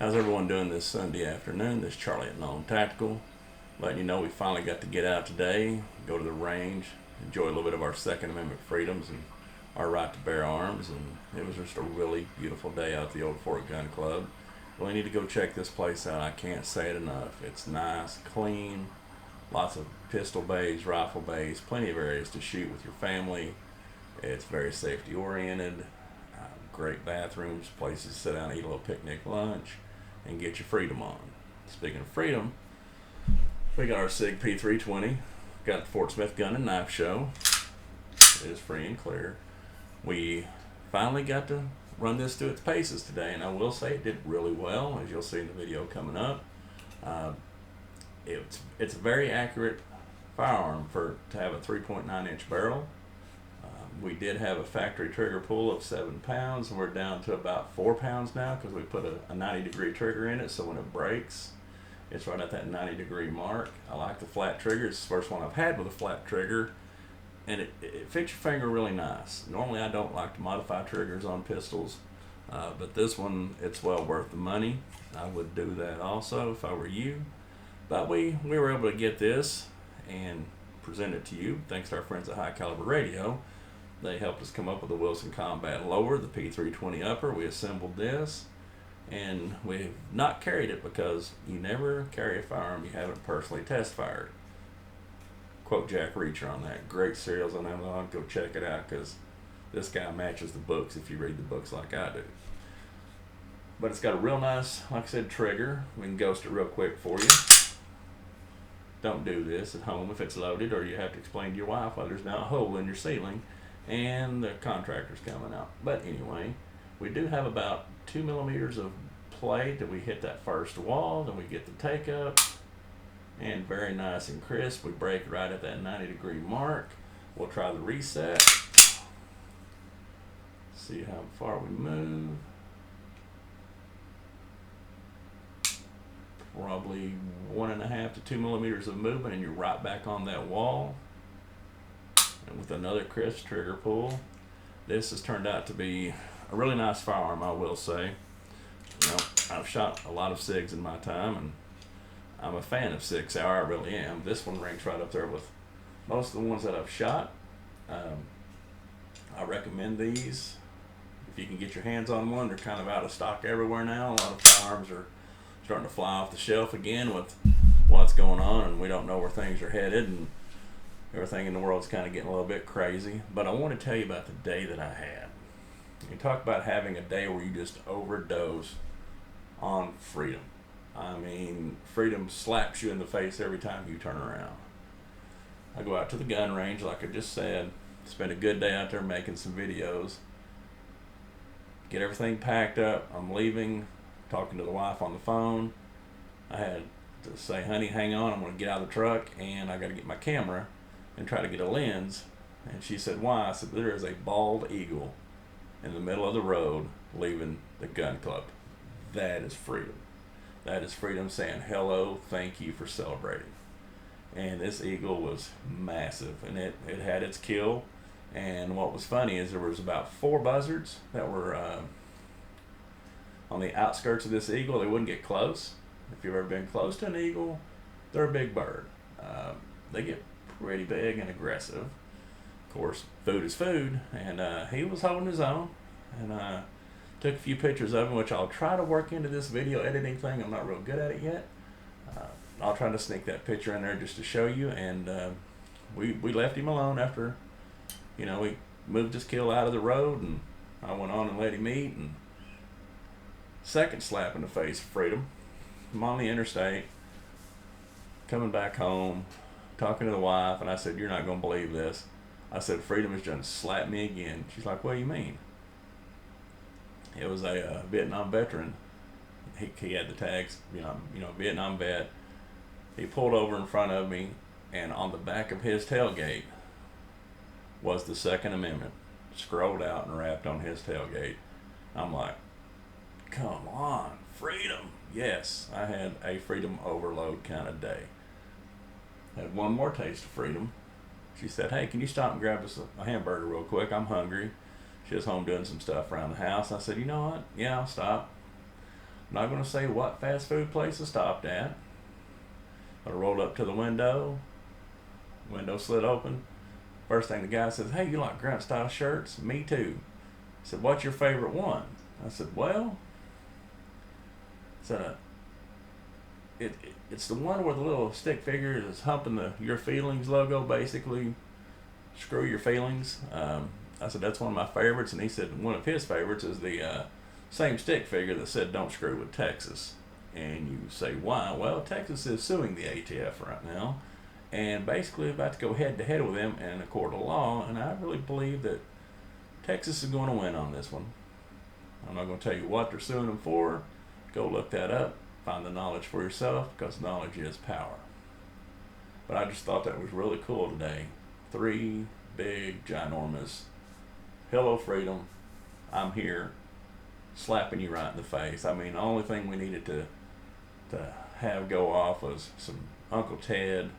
How's everyone doing this Sunday afternoon? This is Charlie at Known Tactical, letting you know we finally got to get out today, go to the range, enjoy a little bit of our Second Amendment freedoms and our right to bear arms. And it was just a really beautiful day out at the Old Fort Gun Club. Really need to go check this place out. I can't say it enough. It's nice, clean, lots of pistol bays, rifle bays, plenty of areas to shoot with your family. It's very safety oriented. Great bathrooms, places to sit down, eat a little picnic lunch, and get your freedom on. Speaking of freedom, we got our SIG P320, got the Fort Smith Gun and Knife Show. It is free and clear. We finally got to run this through its paces today, and I will say it did really well, as you'll see in the video coming up. It's a very accurate firearm to have a 3.9-inch barrel. We did have a factory trigger pull of 7 pounds, and we're down to about 4 pounds now because we put a 90-degree trigger in it, so when it breaks, it's right at that 90-degree mark. I like the flat trigger. It's the first one I've had with a flat trigger, and it fits your finger really nice. Normally I don't like to modify triggers on pistols, but this one, it's well worth the money. I would do that also if I were you. But we were able to get this and present it to you thanks to our friends at High Caliber Radio. They helped us come up with the Wilson Combat Lower, the P320 Upper. We assembled this, and we've not carried it because you never carry a firearm you haven't personally test fired. Quote Jack Reacher on that. Great serials on Amazon. Go check it out because this guy matches the books if you read the books like I do. But it's got a real nice, like I said, trigger. We can ghost it real quick for you. Don't do this at home if it's loaded, or you have to explain to your wife why there's now a hole in your ceiling and the contractor's coming out. But anyway, we do have about 2 millimeters of play till we hit that first wall. Then we get the take up, and very nice and crisp. We break right at that 90-degree mark. We'll try the reset. See how far we move. Probably 1.5 to 2 millimeters of movement, and you're right back on that wall. And with another crisp trigger pull, this has turned out to be a really nice firearm, I will say. You know, I've shot a lot of SIGs in my time, and I'm a fan of SIG Sauer, I really am. This one ranks right up there with most of the ones that I've shot. I recommend these. If you can get your hands on one, they're kind of out of stock everywhere now. A lot of firearms are starting to fly off the shelf again with what's going on, and we don't know where things are headed, and everything in the world's kind of getting a little bit crazy. But I want to tell you about the day that I had. You talk about having a day where you just overdose on freedom. I mean, freedom slaps you in the face every time you turn around. I go out to the gun range, like I just said, spend a good day out there making some videos, get everything packed up. I'm leaving, talking to the wife on the phone. I had to say, honey, hang on, I'm going to get out of the truck, and I got to get my camera and try to get a lens. And she said, why? I said, there is a bald eagle in the middle of the road leaving the gun club. That is freedom. That is freedom saying hello, thank you for celebrating. And this eagle was massive, and it had its kill. And what was funny is there was about 4 buzzards that were on the outskirts of this eagle. They wouldn't get close. If you've ever been close to an eagle, they're a big bird. They get pretty big and aggressive. Of course, food is food, and he was holding his own. And took a few pictures of him, which I'll try to work into this video editing thing. I'm not real good at it yet. I'll try to sneak that picture in there just to show you. And we left him alone after, we moved his kill out of the road, and I went on and let him eat. And second slap in the face of freedom. I'm on the interstate, coming back home, talking to the wife, and I said, you're not going to believe this. I said, freedom has just slapped me again. She's like, what do you mean? It was a Vietnam veteran. He had the tags, Vietnam vet. He pulled over in front of me, and on the back of his tailgate was the Second Amendment, scrolled out and wrapped on his tailgate. I'm like, come on, freedom. Yes, I had a freedom overload kind of day. Had one more taste of freedom. She said, hey, can you stop and grab us a hamburger real quick? I'm hungry. She was home doing some stuff around the house. I said, you know what? Yeah, I'll stop. I'm not going to say what fast food place I stopped at. I rolled up to the window slid open. First thing the guy says, "Hey, you like grunt style shirts?" "Me too." I said, "What's your favorite one?" I said, "Well," said, it's the one where the little stick figure is humping the Your Feelings logo, basically. Screw your feelings. I said, "That's one of my favorites." And he said one of his favorites is the same stick figure that said "Don't screw with Texas." And you say, why? Well, Texas is suing the ATF right now and basically about to go head to head with them in a court of law. And I really believe that Texas is going to win on this one. I'm not going to tell you what they're suing them for. Go look that up. Find the knowledge for yourself, because knowledge is power. But I just thought that was really cool today. 3 big, ginormous, "Hello, freedom, I'm here," slapping you right in the face. I mean, the only thing we needed to have go off was some Uncle Ted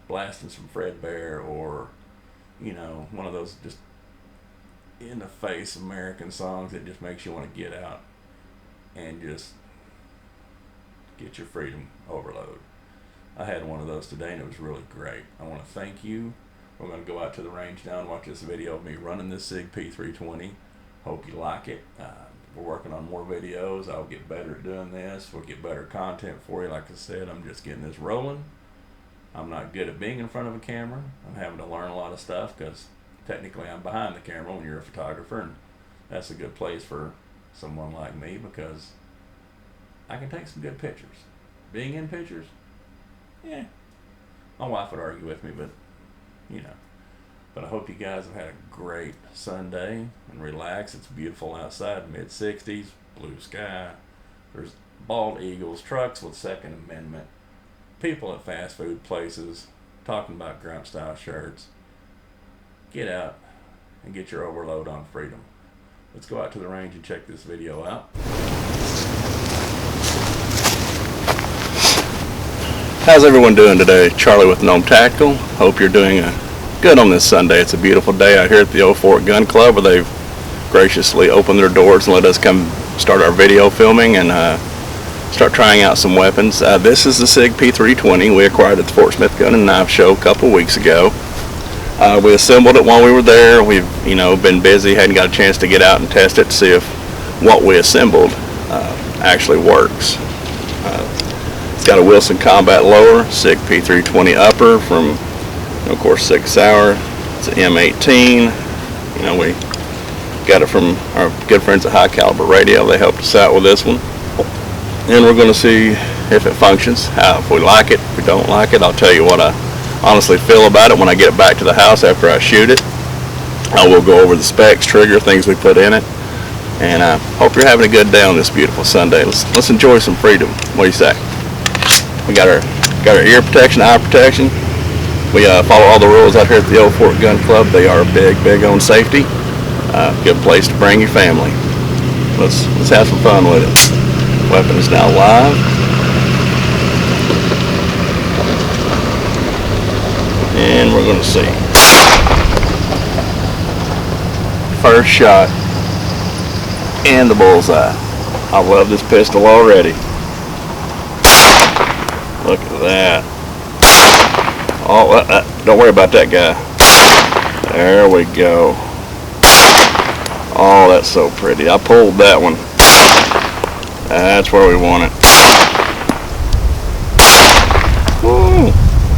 blasting some Fred Bear, or, one of those just in-the-face American songs that just makes you want to get out and just get your freedom overload. I had one of those today and it was really great. I want to thank you. We're going to go out to the range now and watch this video of me running this SIG P320. Hope you like it. We're working on more videos. I'll get better at doing this. We'll get better content for you. Like I said, I'm just getting this rolling. I'm not good at being in front of a camera. I'm having to learn a lot of stuff, because technically I'm behind the camera when you're a photographer, and that's a good place for someone like me, because I can take some good pictures. Being in pictures, yeah, my wife would argue with me, but But I hope you guys have had a great Sunday and relax. It's beautiful outside, mid-60s, blue sky. There's bald eagles, trucks with Second Amendment, people at fast food places talking about grunt style shirts. Get out and get your overload on freedom. Let's go out to the range and check this video out. How's everyone doing today? Charlie with Gnome Tactical. Hope you're doing good on this Sunday. It's a beautiful day out here at the Old Fort Gun Club, where they've graciously opened their doors and let us come start our video filming and start trying out some weapons. This is the SIG P320 we acquired at the Fort Smith Gun and Knife Show a couple weeks ago. We assembled it while we were there. We've been busy, hadn't got a chance to get out and test it to see if what we assembled actually works. It's got a Wilson Combat lower, SIG P320 upper from, of course, Sig Sauer. It's an M18. We got it from our good friends at High Caliber Radio. They helped us out with this one. And we're going to see if it functions. If we like it, if we don't like it, I'll tell you what I honestly feel about it when I get it back to the house after I shoot it. I will go over the specs, trigger, things we put in it. And I hope you're having a good day on this beautiful Sunday. Let's enjoy some freedom. What do you say? We got our ear protection, eye protection. We follow all the rules out here at the Old Fort Gun Club. They are big on safety. Good place to bring your family. Let's have some fun with it. Weapon is now live. And we're going to see. First shot. And the bullseye. I love this pistol already. Look at that. Oh, don't worry about that guy. There we go. Oh, that's so pretty. I pulled that one. That's where we want it. Woo.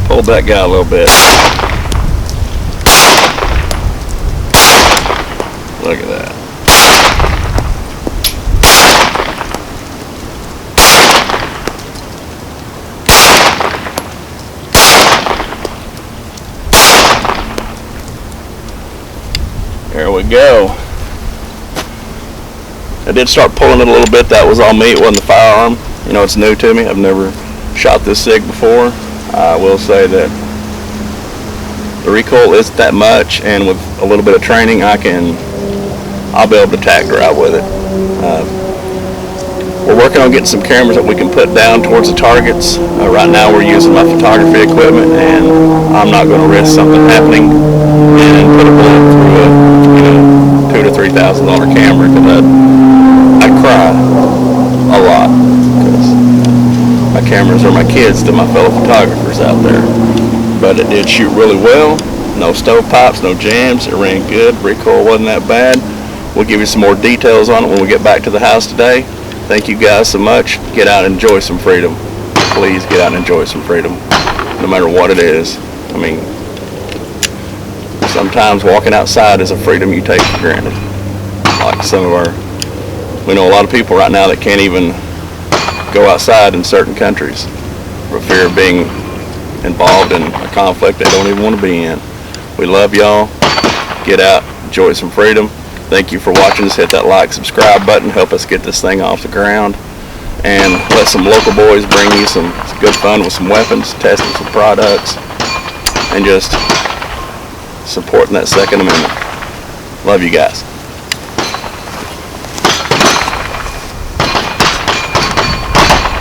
Pulled that guy a little bit. Look at that. There we go. I did start pulling it a little bit. That was all me. It wasn't the firearm. It's new to me. I've never shot this SIG before. I will say that the recoil isn't that much, and with a little bit of training, I'll be able to tack drive with it. We're working on getting some cameras that we can put down towards the targets. Right now we're using my photography equipment, and I'm not going to risk something happening and put a bullet through a $2,000 to $3,000 camera, because I'd cry a lot. cameras are my kids to my fellow photographers out there. But it did shoot really well. No stovepipes, no jams. It ran good. Recoil wasn't that bad. We'll give you some more details on it when we get back to the house today. Thank you guys so much. Get out and enjoy some freedom. Please get out and enjoy some freedom, no matter what it is. I mean, sometimes walking outside is a freedom you take for granted. Like we know a lot of people right now that can't even go outside in certain countries for fear of being involved in a conflict they don't even want to be in. We love y'all. Get out, enjoy some freedom. Thank you for watching us. Hit that like, subscribe button. Help us get this thing off the ground. And let some local boys bring you some good fun with some weapons, testing some products, and just supporting that Second Amendment. Love you guys.